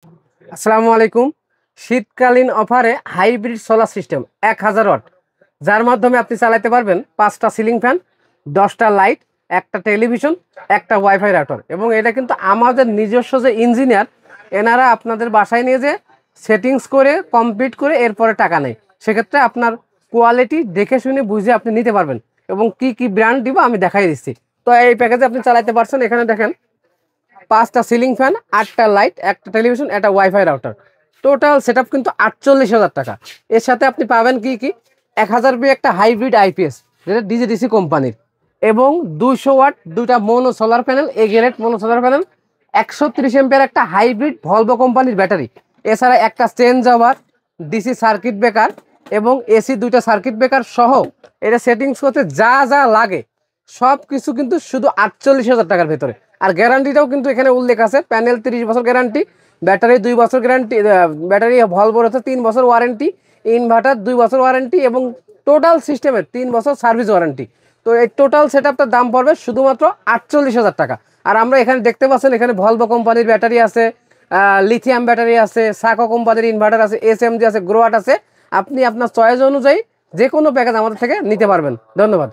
আসসালামু আলাইকুম। শীতকালীন অফারে হাইব্রিড সোলার সিস্টেম 1000 ওয়াট, যার মাধ্যমে আপনি চালাতে পারবেন 5টা সিলিং ফ্যান, 10টা লাইট, একটা টেলিভিশন, একটা ওয়াইফাই রাউটার। এবং এটা কিন্তু আমাদের নিজস্ব যে ইঞ্জিনিয়ার, এনারা আপনাদের বাসায় নিয়ে যে সেটিংস করে কমপ্লিট করে এরপরে টাকা নেয়। সেক্ষেত্রে আপনার কোয়ালিটি দেখে শুনে বুঝে আপনি নিতে পারবেন। এবং কি কি ব্র্যান্ড দিব আমি দেখাই দিচ্ছি। তো এই প্যাকেজে আপনি চালাতে পারছেন। এখানে দেখেন 5টা সিলিং ফ্যান, 8টা লাইট, একটা টেলিভিশন, একটা wifi router. Total set up কিন্তু 48,000 টাকা। এর সাথে আপনি পাবেন কি কি 1000 একটা হাইব্রিড আইপিএস, যেটা ডিজিডিসি কোম্পানির, এবং 200 ওয়াট দুইটা mono solar panel, A grade mono solar panel, 130 ampere একটা হাইব্রিড ভলভো কোম্পানির ব্যাটারি। এছাড়া একটা change over DC circuit breaker এবং এসি দুইটা সার্কিট ব্রেকার সহ এটা সেটিংস করতে যা যা লাগে সব কিছু কিন্তু শুধু 48,000 টাকার ভেতরে। আর গ্যারান্টিটাও কিন্তু এখানে উল্লেখ আছে। প্যানেল 30 বছর গ্যারান্টি, ব্যাটারি 2 বছর গ্যারান্টি, ব্যাটারি ভলভোর হচ্ছে 3 বছর ওয়ারেন্টি, ইনভার্টার 2 বছর ওয়ারেন্টি এবং টোটাল সিস্টেমের 3 বছর সার্ভিস ওয়ারেন্টি। তো এই টোটাল সেট আপটার দাম পড়বে শুধুমাত্র 48,000 টাকা। আর আমরা এখানে দেখতে পাচ্ছেন, এখানে ভলভো কোম্পানির ব্যাটারি আছে, লিথিয়াম ব্যাটারি আছে, সাকো কোম্পানির ইনভার্টার আছে, এসএমজি আছে, গ্রোয়াট আছে। আপনি আপনার চয়েস অনুযায়ী যে কোনো প্যাকেজ আমাদের থেকে নিতে পারবেন। ধন্যবাদ।